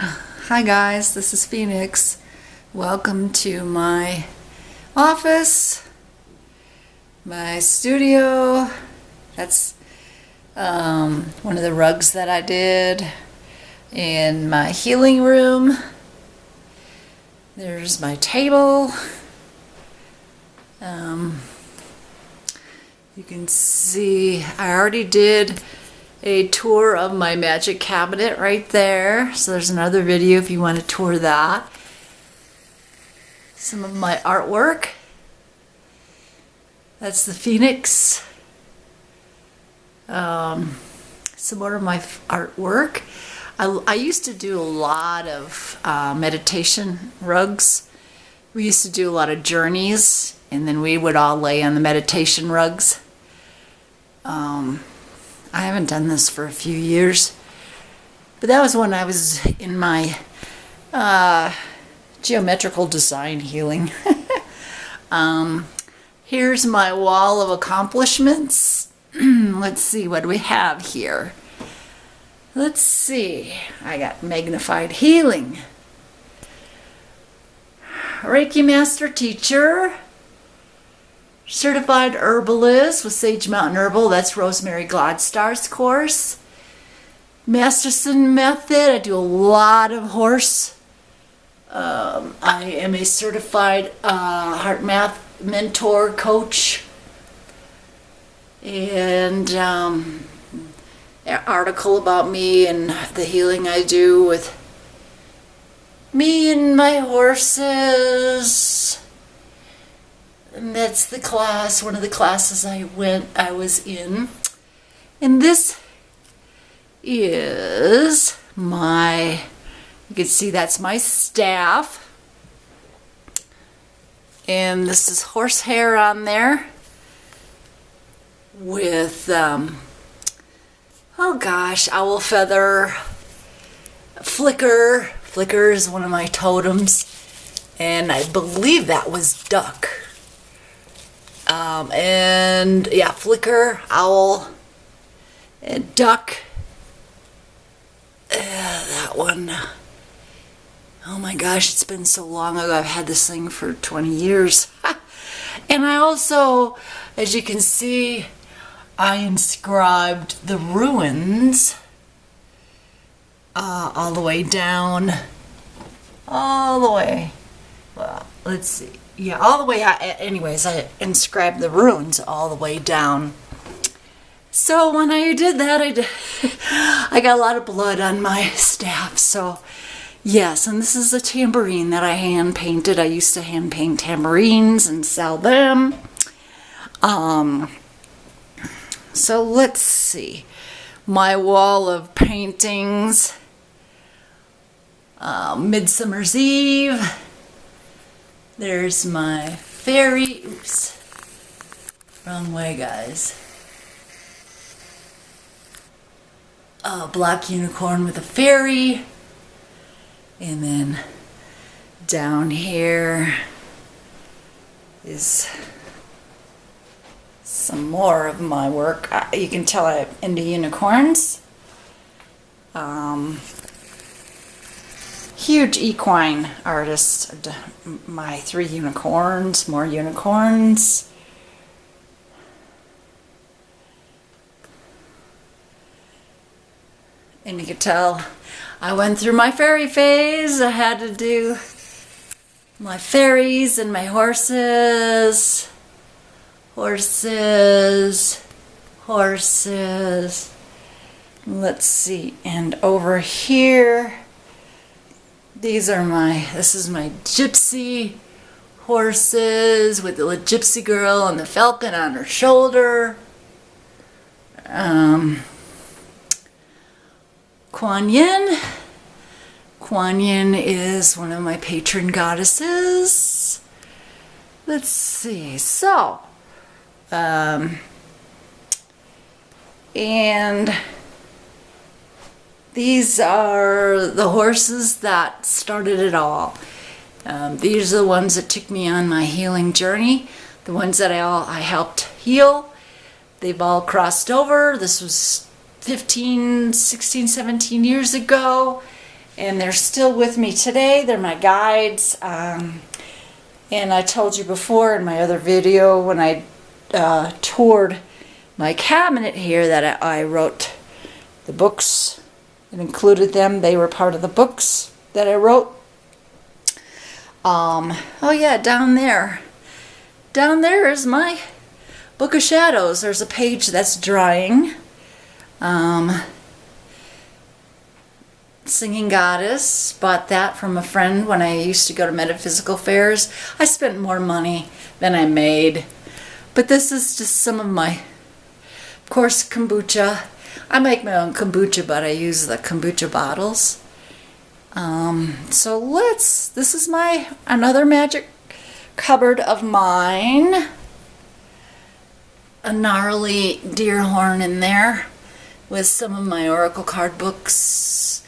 Hi guys, this is Phoenix. Welcome to my office, my studio. That's one of the rugs that I did in my healing room. There's my table. You can see I already did a tour of my magic cabinet right there. So there's another video if you want to tour that. Some of my artwork. That's the Phoenix. Some more of my artwork. I used to do a lot of meditation rugs. We used to do a lot of journeys, and then we would all lay on the meditation rugs. I haven't done this for a few years, but that was when I was in my geometrical design healing. Here's my wall of accomplishments. Let's see, what do we have here? Let's see, I got magnified healing, Reiki Master Teacher, Certified Herbalist with Sage Mountain Herbal, that's Rosemary Gladstar's course. Masterson Method, I do a lot of horse. I am a certified heart math mentor coach. And an article about me and the healing I do with me and my horses. And that's the class, one of the classes I was in. And this is my, you can see that's my staff. And this is horsehair on there with, oh gosh, owl feather, flicker. Flicker is one of my totems. And I believe that was duck. And yeah, flicker, owl, and duck. That one. Oh my gosh, it's been so long ago. I've had this thing for 20 years. And I also, as you can see, I inscribed the ruins all the way down. All the way. Well, let's see. Yeah, all the way out. Anyways, I inscribed the runes all the way down. So when I did that, I got a lot of blood on my staff. So yes, and this is a tambourine that I hand painted. I used to hand paint tambourines and sell them. So let's see. My wall of paintings. Midsummer's Eve. There's my fairy. Oops. Wrong way, guys. A black unicorn with a fairy. And then down here is some more of my work. You can tell I'm into unicorns. Huge equine artist. My 3 unicorns, more unicorns. And you can tell I went through my fairy phase. I had to do my fairies and my horses. Horses. Let's see. And over here, this is my Gypsy horses with the Gypsy girl and the falcon on her shoulder. Kuan Yin. Kuan Yin is one of my patron goddesses. Let's see. So, and these are the horses that started it all. These are the ones that took me on my healing journey, the ones that I helped heal. They've all crossed over. This was 15, 16, 17 years ago. and they're still with me today. They're my guides. And I told you before in my other video when I toured my cabinet here that I wrote the books and included them. They were part of the books that I wrote. Oh yeah, down there. Down there is my Book of Shadows. There's a page that's drying. Singing Goddess. Bought that from a friend when I used to go to metaphysical fairs. I spent more money than I made. But this is just some of my, of course, kombucha. I make my own kombucha, but I use the kombucha bottles. So this is another magic cupboard of mine. A gnarly deer horn in there with some of my oracle card books.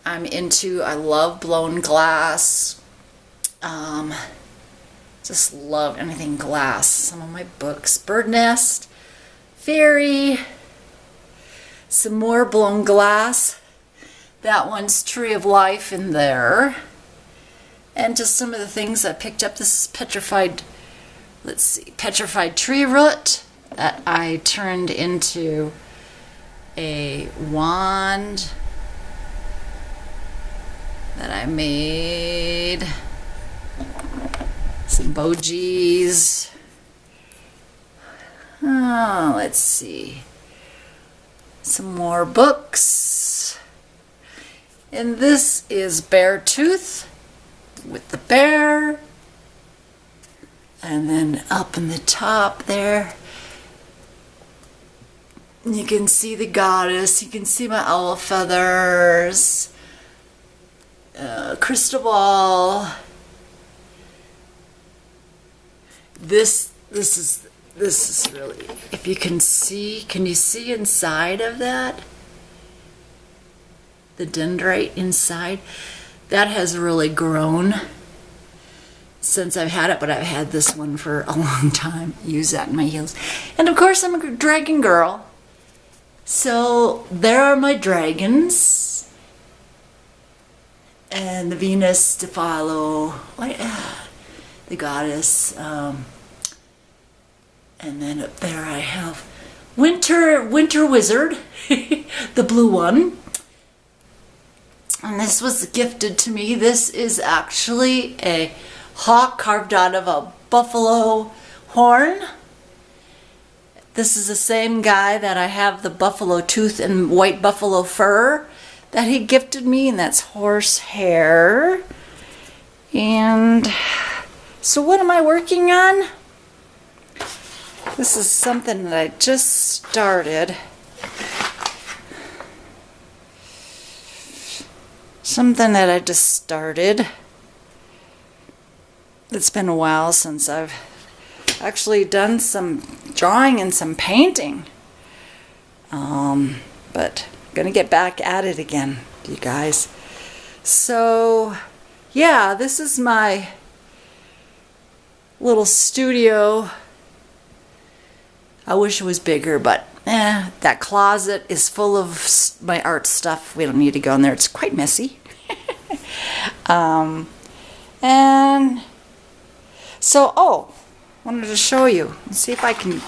I love blown glass. Just love anything glass. Some of my books. Bird Nest, Fairy, some more blown glass. That one's Tree of Life in there. And just some of the things I picked up. This is petrified tree root that I turned into a wand that I made. Some bogeys. Oh, let's see. Some more books. And this is Bear Tooth with the bear. And then up in the top there, you can see the goddess. You can see my owl feathers. Crystal ball. This is really, if you can you see inside of that? The dendrite inside. That has really grown since I've had it, but I've had this one for a long time. Use that in my heels. And of course I'm a dragon girl. So there are my dragons. And the Venus to follow. The goddess. And then up there I have Winter Wizard. The blue one. And this was gifted to me. This is actually a hawk carved out of a buffalo horn. This is the same guy that I have the buffalo tooth and white buffalo fur that he gifted me, and that's horse hair. And so what am I working on? This is something that I just started. It's been a while since I've actually done some drawing and some painting. But I'm gonna get back at it again, you guys. So yeah, this is my little studio. I wish it was bigger, but that closet is full of my art stuff. We don't need to go in there. It's quite messy. And so, wanted to show you. Let's see if I can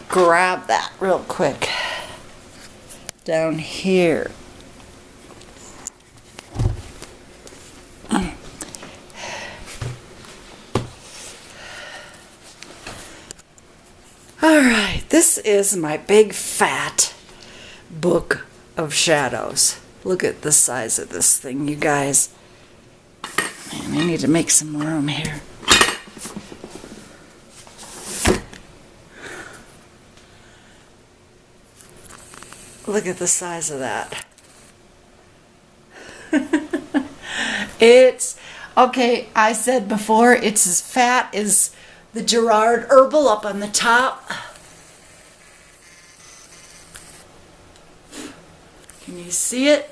grab that real quick. Down here. Alright, this is my big fat Book of Shadows. Look at the size of this thing, you guys. Man, I need to make some room here. Look at the size of that. It's, okay, I said before, it's as fat as the Gerard Herbal up on the top. Can you see it?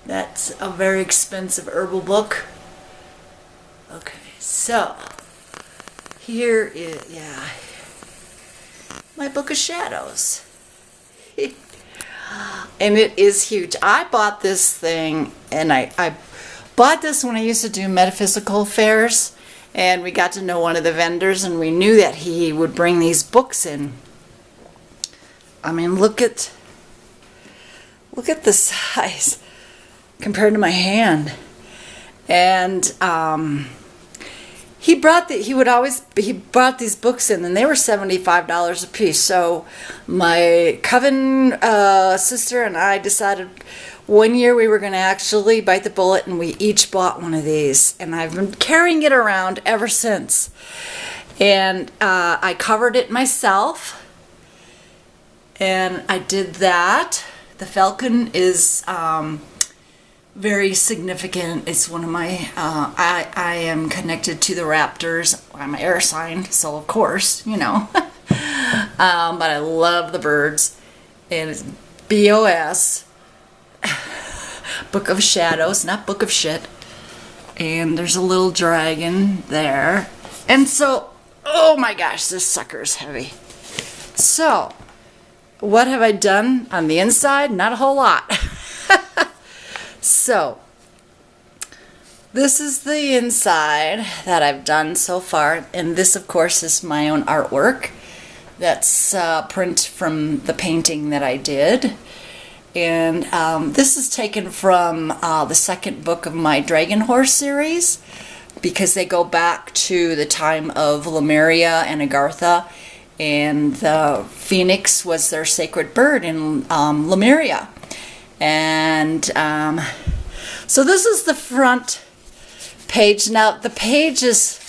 That's a very expensive herbal book. Okay, so here is, my Book of Shadows. And it is huge. I bought this thing, and I bought this when I used to do metaphysical fairs, and we got to know one of the vendors, and we knew that he would bring these books in. I mean, look at the size compared to my hand. And he brought these books in, and they were $75 a piece. So my coven sister and I decided one year we were going to actually bite the bullet, and we each bought one of these, and I've been carrying it around ever since. And I covered it myself, and I did that. The falcon is very significant. It's one of my, I am connected to the raptors. I'm an air sign, so of course, you know. But I love the birds. And it's BOS, Book of Shadows, not Book of Shit. And there's a little dragon there. And so, oh my gosh, this sucker is heavy. So, what have I done on the inside? Not a whole lot. So, this is the inside that I've done so far, and this of course is my own artwork. That's print from the painting that I did. And this is taken from the second book of my Dragon Horse series, because they go back to the time of Lemuria and Agartha, and the phoenix was their sacred bird in Lemuria. And so this is the front page. Now the pages,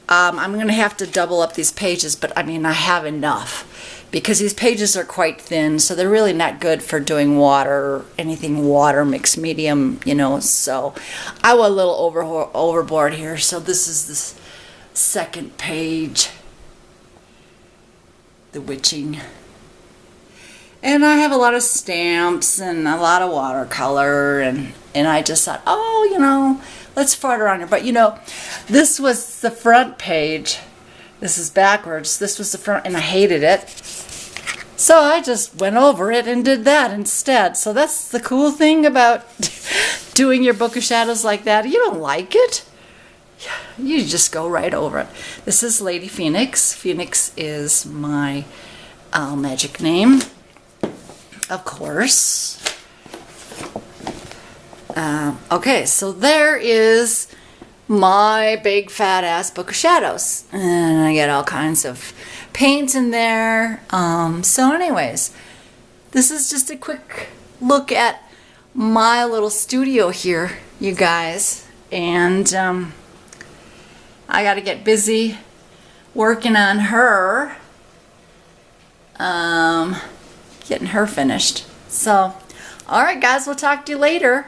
I'm going to have to double up these pages, but I mean I have enough, because these pages are quite thin, so they're really not good for doing water, anything water, mixed medium, you know. So I went a little overboard here. So this is the second page, the witching. And I have a lot of stamps and a lot of watercolor, and I just thought, oh, you know, let's fart around here. But, you know, this was the front page. This is backwards. This was the front, and I hated it. So I just went over it and did that instead. So that's the cool thing about doing your Book of Shadows like that. You don't like it, you just go right over it. This is Lady Phoenix. Phoenix is my magic name, of course. Okay, so there is my big fat ass Book of Shadows, and I get all kinds of paint in there. So anyways, this is just a quick look at my little studio here, you guys. And I got to get busy working on her, getting her finished. So, all right, guys, we'll talk to you later.